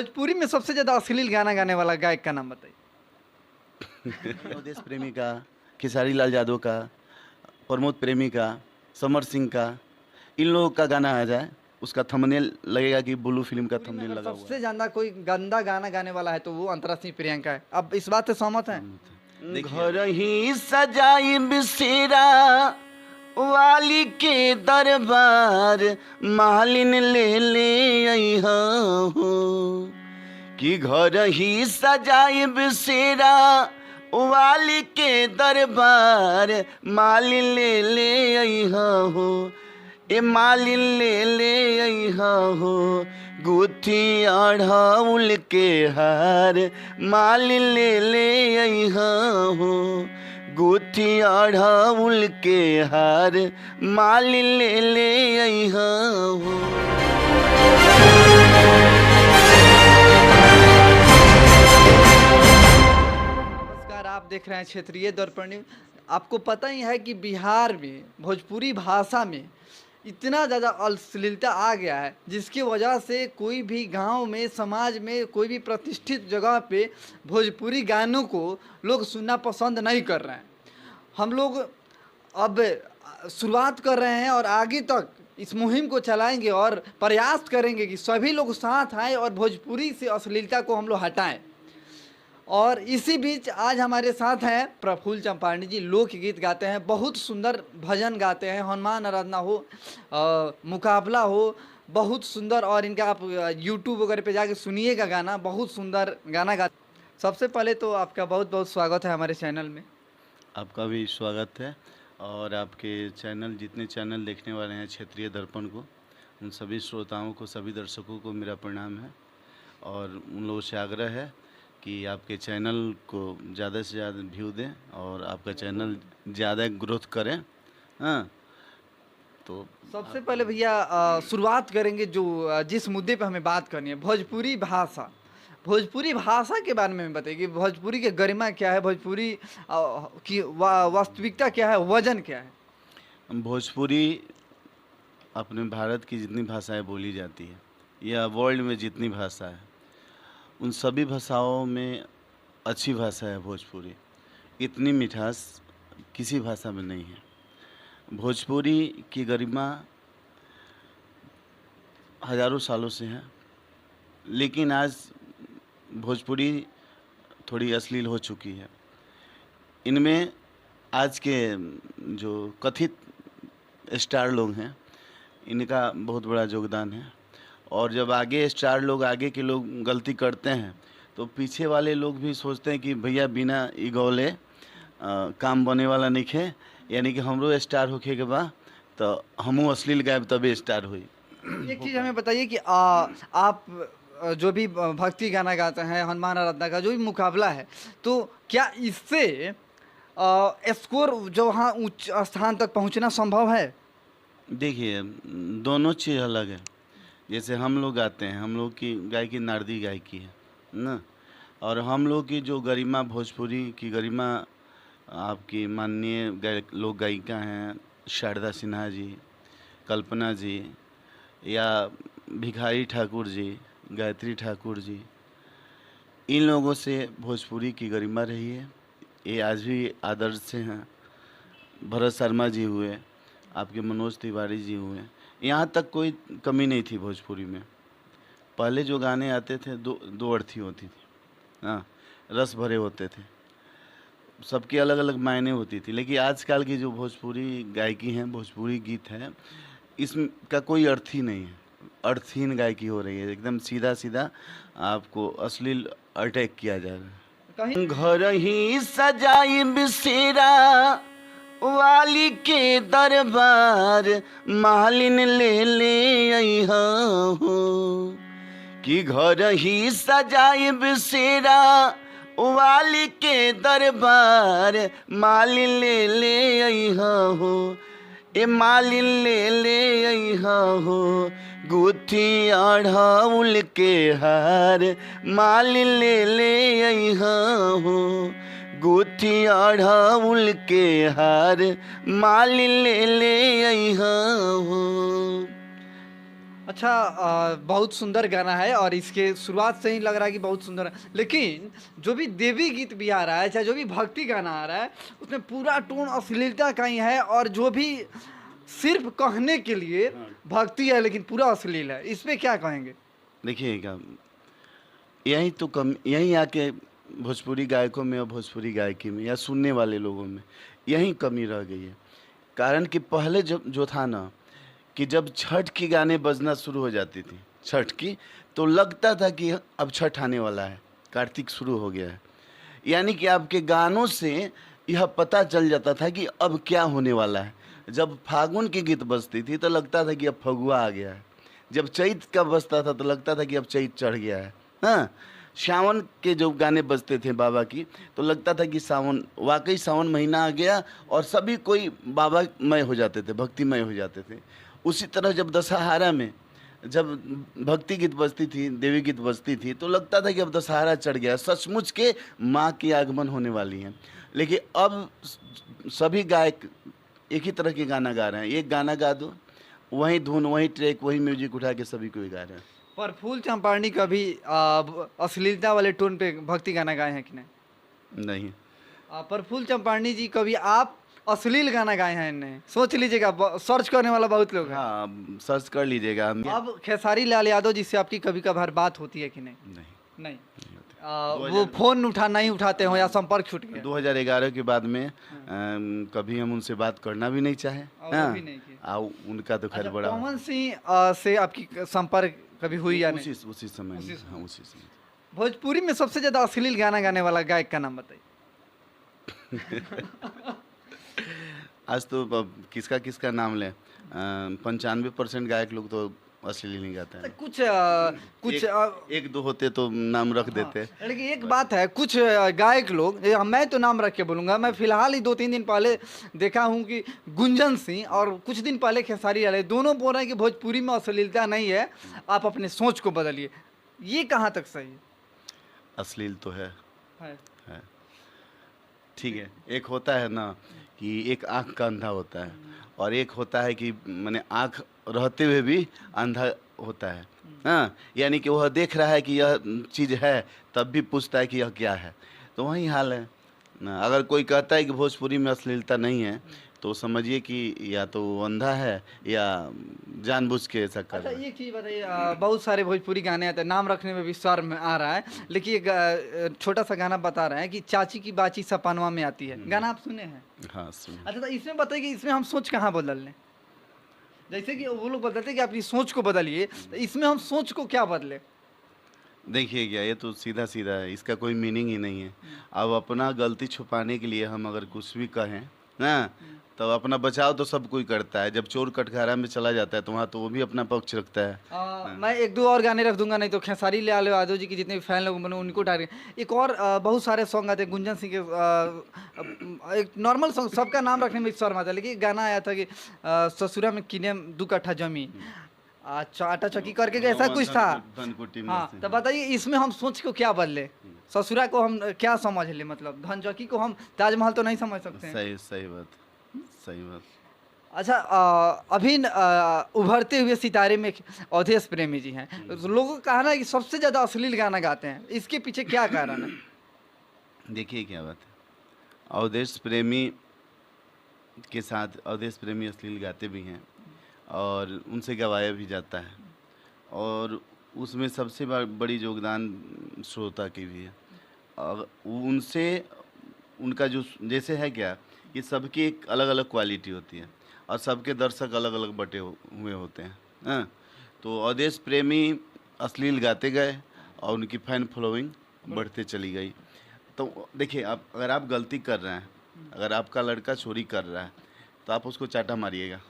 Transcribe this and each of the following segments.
भोजपुरी में सबसे ज्यादा अश्लील गाना गाने वाला गायक का नाम बताइए। देश प्रेमी का, खेसारी लाल यादव का, प्रमोद प्रेमी का, समर सिंह का, इन लोगों का गाना आ जाए उसका थंबनेल लगेगा कि ब्लू फिल्म का थंबनेल अगर लगा हुआ सबसे ज्यादा कोई गंदा गाना गाने वाला है तो वो अंतरा सिंह प्रियंका है। अब इस बात से सहमत हैं? है। घर ही सजाई बिसेरा वाली के दरबार मालिन ले ले अइहा हो कि घर ही सजाई बिसेरा वाली के दरबार मालिन ले ले अइहा हो ए मालिन ले ले अइहा हो गुथी अढ़ाउल के हार मालिन ले ले अइहा हो गुथी अढ़ाउल के हार मालिन ले ले अइहा हो। नमस्कार, आप देख रहे हैं क्षेत्रीय दर्पण न्यूज। आपको पता ही है कि बिहार में भोजपुरी भाषा में इतना ज़्यादा अश्लीलता आ गया है जिसकी वजह से कोई भी गांव में, समाज में, कोई भी प्रतिष्ठित जगह पे भोजपुरी गानों को लोग सुनना पसंद नहीं कर रहे हैं। हम लोग अब शुरुआत कर रहे हैं और आगे तक इस मुहिम को चलाएंगे और प्रयास करेंगे कि सभी लोग साथ आएँ और भोजपुरी से अश्लीलता को हम लोग हटाएं। और इसी बीच आज हमारे साथ हैं प्रफुल्ल चंपारनी जी। लोकगीत गाते हैं, बहुत सुंदर भजन गाते हैं, हनुमान आराधना हो, मुकाबला हो, बहुत सुंदर। और इनका आप यूट्यूब वगैरह पे जाके सुनिएगा गाना, बहुत सुंदर गाना गाते। सबसे पहले तो आपका बहुत बहुत स्वागत है हमारे चैनल में। आपका भी स्वागत है और आपके चैनल, जितने चैनल देखने वाले हैं क्षेत्रीय दर्पण को, उन सभी श्रोताओं को, सभी दर्शकों को मेरा प्रणाम है। और उन लोगों से आग्रह है कि आपके चैनल को ज़्यादा से ज़्यादा व्यू दें और आपका चैनल ज़्यादा ग्रोथ करें। हाँ, तो सबसे पहले भैया शुरुआत करेंगे जो जिस मुद्दे पे हमें बात करनी है, भोजपुरी भाषा। भोजपुरी भाषा के बारे में बताइए कि भोजपुरी की गरिमा क्या है, भोजपुरी की वास्तविकता क्या है, वजन क्या है। भोजपुरी अपने भारत की जितनी भाषाएं बोली जाती है या वर्ल्ड में जितनी भाषा है, उन सभी भाषाओं में अच्छी भाषा है भोजपुरी। इतनी मिठास किसी भाषा में नहीं है। भोजपुरी की गरिमा हजारों सालों से है, लेकिन आज भोजपुरी थोड़ी अश्लील हो चुकी है। इनमें आज के जो कथित स्टार लोग हैं, इनका बहुत बड़ा योगदान है। और जब आगे स्टार लोग, आगे के लोग गलती करते हैं तो पीछे वाले लोग भी सोचते हैं कि भैया बिना इगौले काम बने वाला नहीं है, यानी कि हमरो स्टार होके के बा तो हमू अश्लील गायब तबे स्टार हुई। एक चीज़ हमें बताइए कि आप जो भी भक्ति गाना गाते हैं, हनुमान आराधना का जो भी मुकाबला है, तो क्या इससे स्कोर जो वहाँ उच्च स्थान तक पहुँचना संभव है? देखिए, दोनों चीज़ अलग है। जैसे हम लोग गाते हैं, हम लोग की गायकी नारदी गायकी है ना, और हम लोग की जो गरिमा, भोजपुरी की गरिमा, आपकी माननीय लोक गायिका हैं शारदा सिन्हा जी, कल्पना जी, या भिखारी ठाकुर जी, गायत्री ठाकुर जी, इन लोगों से भोजपुरी की गरिमा रही है। ये आज भी आदर्श से हैं। भरत शर्मा जी हुए, आपके मनोज तिवारी जी हुए, यहाँ तक कोई कमी नहीं थी भोजपुरी में। पहले जो गाने आते थे दो अर्थी होती थी, हाँ, रस भरे होते थे, सबकी अलग अलग मायने होती थी। लेकिन आजकल की जो भोजपुरी गायकी है, भोजपुरी गीत है, इसका कोई अर्थ ही नहीं है। अर्थहीन गायकी हो रही है, एकदम सीधा सीधा आपको अश्लील अटैक किया जा रहा है। घर ही सजाई बिसेरा वाली के दरबार मालिन ले ले अइहा हो कि घर ही सजाई बिसेरा वाली के दरबार मालिन ले ले अइहा हो ए मालिन ले ले अइहा हो गुथी अढ़ाउल के हार मालिन ले ले अइहा हो गुथी अढ़ाउल के हार मालिन ले ले अइहा हो। अच्छा बहुत सुंदर गाना है और इसके शुरुआत से ही लग रहा है कि बहुत सुंदर है, लेकिन जो भी देवी गीत भी आ रहा है, चाहे जो भी भक्ति गाना आ रहा है, उसमें पूरा टोन अश्लीलता का ही है, और जो भी सिर्फ कहने के लिए भक्ति है लेकिन पूरा अश्लील है। इस पे क्या कहेंगे? देखिएगा, यही तो कम, यही आके भोजपुरी गायकों में और भोजपुरी गायकी में या सुनने वाले लोगों में यही कमी रह गई है। कारण कि पहले जब जो था ना, कि जब छठ की गाने बजना शुरू हो जाती थी, छठ की, तो लगता था कि अब छठ आने वाला है, कार्तिक शुरू हो गया है। यानी कि आपके गानों से यह पता चल जाता था कि अब क्या होने वाला है। जब फागुन की गीत बजती थी तो लगता था कि अब फगुआ आ गया है। जब चैत का बजता था तो लगता था कि अब चैत चढ़ गया है। हाँ, सावन के जो गाने बजते थे बाबा की, तो लगता था कि सावन, वाकई सावन महीना आ गया, और सभी कोई बाबामय हो जाते थे, भक्तिमय हो जाते थे। उसी तरह जब दशहरा में जब भक्ति गीत बजती थी, देवी गीत बजती थी, तो लगता था कि अब दशहरा चढ़ गया, सचमुच के माँ की आगमन होने वाली है। लेकिन अब सभी गायक एक ही तरह के गाना गा रहे हैं। एक गाना गा दो, वही धुन, वही ट्रैक, वही म्यूजिक उठा के सभी को गा रहे हैं। पर फूल चंपारनी कभी अश्लीलता वाले टोन पे भक्ति गाना गाए हैं कि नहीं? नहीं। पर फूल चंपारनी जी कभी आप अश्लील गाना गाए हैं? नहीं, सोच लीजिएगा, सर्च करने वाला बहुत लोग हैं। हाँ, सर्च कर लीजिएगा। हम अब खेसारी लाल यादव जी से आपकी कभी कभार बात होती है कि नहीं? नहीं, नहीं। नहीं होते। वो फोन नहीं उठाते हो या संपर्क छूट गया? 2011 के बाद में कभी हम उनसे बात करना भी नहीं चाहे। और हाँ, कभी नहीं किया। उनका तो खैर अच्छा, बड़ा पवन सिंह से आपकी संपर्क कभी हुई या नहीं? उसी समय उसी में, समय। हाँ, उसी समय। भोजपुरी में सबसे ज्यादा अश्लील गाना गाने वाला गायक का नाम बताइए। आज तो किसका किसका नाम लें, 95% गायक लोग तो अश्लील नहीं गाते हैं। कुछ एक दो होते तो नाम रख देते। हाँ, लेकिन एक बात है, कुछ गायक लोग, मैं तो नाम रख के बोलूंगा, मैं फिलहाल ही 2-3 दिन पहले देखा हूं कि गुंजन सिंह और कुछ दिन पहले खेसारी लाल, दोनों बोल रहे हैं कि भोजपुरी में अश्लीलता नहीं है, आप अपने सोच को बदलिए। ये कहाँ तक सही है? अश्लील तो है। है। ठीक है, एक होता है ना कि एक आँख का अंधा होता है, और एक होता है कि माने आँख रहते हुए भी अंधा होता है। हाँ, यानी कि वह देख रहा है कि यह चीज़ है, तब भी पूछता है कि यह क्या है। तो वही हाल है ना। अगर कोई कहता है कि भोजपुरी में अश्लीलता नहीं है, तो समझिए कि या तो वो अंधा है या जानबूझ के ऐसा कर अच्छा, रहा है। एक चीज़ बताइए, बहुत सारे भोजपुरी गाने आते हैं, नाम रखने में भी शर्म आ रहा है, लेकिन एक छोटा सा गाना बता रहे हैं कि चाची की बाची सपनवा में आती है, गाना आप सुने हैं? हाँ, सुन। अच्छा, तो इसमें बताइए कि इसमें हम सोच कहाँ बदल लें? जैसे कि वो लोग बताते हैं कि अपनी सोच को बदलिए, तो इसमें हम सोच को क्या बदले? देखिए क्या, ये तो सीधा सीधा है, इसका कोई मीनिंग ही नहीं है। अब अपना गलती छुपाने के लिए हम अगर कुछ भी कहें ना, तो अपना बचाव तो सब कोई करता है। जब चोर कटघरा में चला जाता है तो वहाँ तो वो भी अपना पक्ष रखता है। मैं 1-2 और गाने रख दूंगा, नहीं तो खेसारी लाल यादव जी की जितने भी फैन लोग बने उनको टारगेट। एक और बहुत सारे सॉन्ग आते हैं गुंजन सिंह के, एक नॉर्मल सॉन्ग, सबका नाम रखने में शर्म आता है, लेकिन एक गाना आया था कि ससुरा में किने 2 कट्ठा जमीन, आटा चक्की करके ऐसा कुछ था। हाँ, तो बताइए इसमें हम सोच को क्या बदले? ससुरा को हम क्या समझ ले, मतलब धन चौकी को हम ताजमहल तो नहीं समझ सकते हैं। सही बात, सही बात। अच्छा, अभी उभरते हुए सितारे में अवधेश प्रेमी जी हैं, तो लोगों का कहना है कि सबसे ज़्यादा अश्लील गाना गाते हैं, इसके पीछे क्या कारण है? देखिए क्या बात है, अवधेश प्रेमी के साथ अवधेश प्रेमी अश्लील गाते भी हैं और उनसे गवाया भी जाता है, और उसमें सबसे बड़ी योगदान श्रोता की भी है। और उनसे उनका जो जैसे है क्या, ये सबकी एक अलग अलग क्वालिटी होती है और सबके दर्शक अलग अलग बटे हुए होते हैं। हाँ, तो अवधेश प्रेमी अश्लील गाते गए और उनकी फैन फॉलोइंग बढ़ते चली गई। तो देखिए, आप अगर आप गलती कर रहे हैं, अगर आपका लड़का चोरी कर रहा है, तो आप उसको चाटा मारिएगा।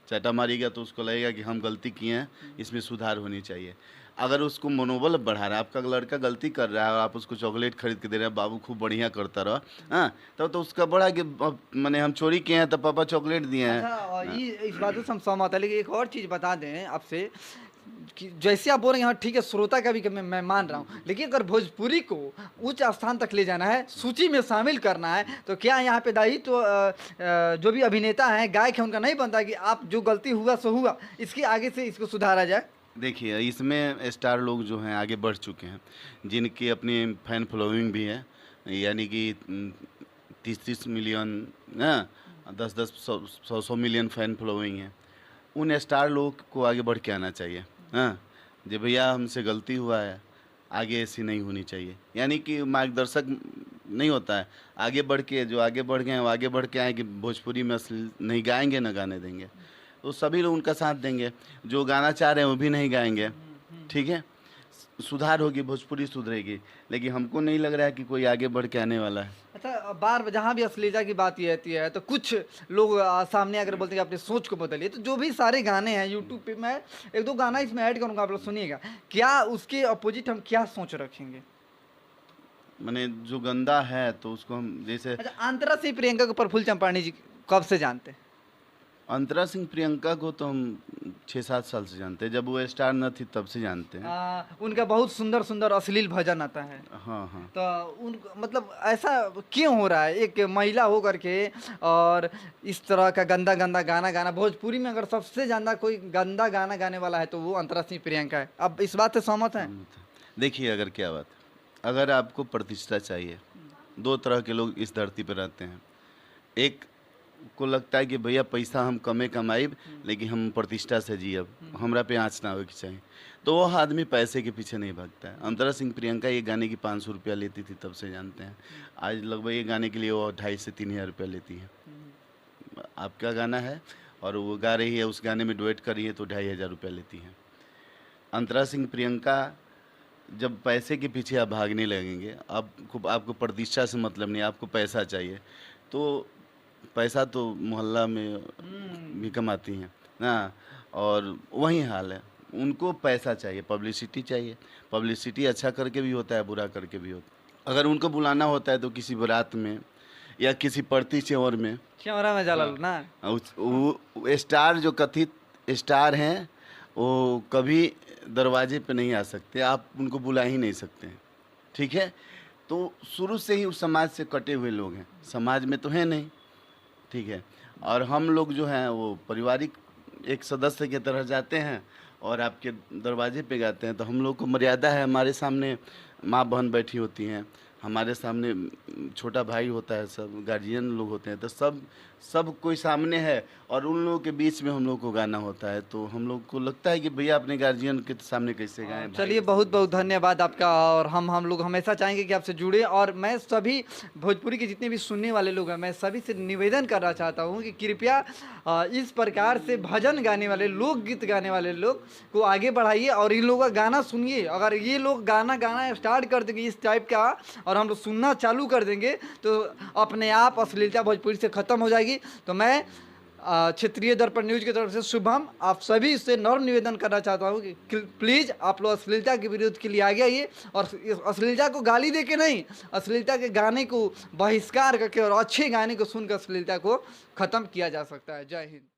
चाटा मारिएगा तो उसको लगेगा कि हम गलती किए हैं, इसमें सुधार होनी चाहिए। अगर उसको मनोबल बढ़ा रहा है, आपका लड़का गलती कर रहा है और आप उसको चॉकलेट खरीद के दे रहे हैं, बाबू खूब बढ़िया करता रहा, हाँ, तब तो उसका बड़ा कि मैंने हम चोरी किए हैं तो पापा चॉकलेट दिए हैं। अच्छा, ये इस बात से हम सहमत है, लेकिन एक और चीज़ बता दें आपसे कि जैसे आप बोल रहे हैं, हाँ ठीक है, श्रोता का भी मैं मान रहा हूँ, लेकिन अगर भोजपुरी को उच्च स्थान तक ले जाना है, सूची में शामिल करना है, तो क्या यहाँ पे दायित्व जो भी अभिनेता हैं, गायक हैं, उनका नहीं बनता कि आप जो गलती हुआ सो हुआ, इसके आगे से इसको सुधारा जाए? देखिए, इसमें स्टार लोग जो हैं आगे बढ़ चुके हैं, जिनकी अपनी फैन फॉलोइंग भी है, यानी कि 30-30 मिलियन, हाँ, 10-10, 100-100 मिलियन फैन फॉलोइंग है। उन स्टार लोग को आगे बढ़ के आना चाहिए। हाँ, जे भैया हमसे गलती हुआ है, आगे ऐसी नहीं होनी चाहिए। यानी कि मार्गदर्शक नहीं होता है, आगे बढ़ के जो आगे बढ़ गए हैं वो आगे बढ़ के आए कि भोजपुरी में अश्लील नहीं गाएंगे ना गाने देंगे, तो सभी लोग उनका साथ देंगे। जो गाना चाह रहे हैं वो भी नहीं गाएंगे, ठीक है, सुधार होगी, भोजपुरी सुधरेगी। लेकिन हमको नहीं लग रहा है कि कोई आगे बढ़ के आने वाला है। अच्छा, बार जहाँ भी अश्लीलता की बात ये आती है तो कुछ लोग सामने अगर बोलते हैं कि अपनी सोच को बदलिए, तो जो भी सारे गाने हैं यूट्यूब पे, मैं एक दो गाना इसमें ऐड करूँगा, आप लोग सुनिएगा, क्या उसके अपोजिट हम क्या सोच रखेंगे। माने जो गंदा है तो उसको हम जैसे अच्छा, अंतरा सिंह प्रियंका को प्रफुल्ल चंपाणी जी कब से जानते हैं। अंतरा सिंह प्रियंका को तो हम 6-7 साल से जानते हैं, जब वो स्टार न थी तब से जानते हैं। उनका बहुत सुंदर सुंदर अश्लील भजन आता है, हाँ हाँ। तो उन मतलब ऐसा क्यों हो रहा है, एक महिला हो करके और इस तरह का गंदा गंदा गाना गाना। भोजपुरी में अगर सबसे ज़्यादा कोई गंदा गाना गाने वाला है तो वो अंतरा सिंह प्रियंका है। अब इस बात से सहमत हैं। देखिए, अगर क्या बात है, अगर आपको प्रतिष्ठा चाहिए, दो तरह के लोग इस धरती पर रहते हैं। एक को लगता है कि भैया पैसा हम कमे कमाइब, लेकिन हम प्रतिष्ठा से जियब, हमरा पे आँच ना हो कि चाहिए, तो वो आदमी पैसे के पीछे नहीं भागता है। अंतरा सिंह प्रियंका ये गाने की 500 रुपया लेती थी तब से जानते हैं। आज लगभग ये गाने के लिए वो 2,500 से 3,000 रुपया लेती है। आपका गाना है और वो गा रही है, उस गाने में डुएट कर रही है, तो 2,500 रुपया लेती है। अंतरा सिंह प्रियंका जब पैसे के पीछे आप भागने लगेंगे, आपको प्रतिष्ठा से मतलब नहीं, आपको पैसा चाहिए, तो पैसा तो मोहल्ला में भी कमाती हैं ना, और वही हाल है, उनको पैसा चाहिए, पब्लिसिटी चाहिए। पब्लिसिटी अच्छा करके भी होता है, बुरा करके भी होता है। अगर उनको बुलाना होता है तो किसी बारात में या किसी पड़ती च्योर में, कैमरा में जाला ना, वो स्टार जो कथित स्टार हैं वो कभी दरवाजे पे नहीं आ सकते, आप उनको बुला ही नहीं सकते हैं, ठीक है। तो शुरू से ही उस समाज से कटे हुए लोग हैं, समाज में तो है नहीं, ठीक है। और हम लोग जो हैं वो पारिवारिक एक सदस्य की तरह जाते हैं और आपके दरवाजे पे गाते हैं, तो हम लोग को मर्यादा है। हमारे सामने माँ बहन बैठी होती हैं, हमारे सामने छोटा भाई होता है, सब गार्जियन लोग होते हैं, तो सब कोई सामने है और उन लोगों के बीच में हम लोग को गाना होता है, तो हम लोग को लगता है कि भैया अपने गार्जियन के सामने कैसे गाएं। चलिए, बहुत बहुत धन्यवाद आपका। और हम लोग हमेशा चाहेंगे कि आपसे जुड़े, और मैं सभी भोजपुरी के जितने भी सुनने वाले लोग हैं, मैं सभी से निवेदन करना चाहता हूँ कि कृपया इस प्रकार से भजन गाने वाले, लोकगीत गाने वाले लोग को आगे बढ़ाइए और इन लोगों का गाना सुनिए। अगर ये लोग गाना गाना स्टार्ट कर देंगे इस टाइप का और हम लोग सुनना चालू कर देंगे, तो अपने आप अश्लीलता भोजपुरी से ख़त्म हो जाएगी। तो मैं क्षेत्रीय दर्पण न्यूज की तरफ से शुभम आप सभी से नम्र निवेदन करना चाहता हूँ कि प्लीज़ आप लोग अश्लीलता के विरोध के लिए आगे आइए, और अश्लीलता को गाली दे के नहीं, अश्लीलता के गाने को बहिष्कार करके और अच्छे गाने को सुनकर अश्लीलता को ख़त्म किया जा सकता है। जय हिंद।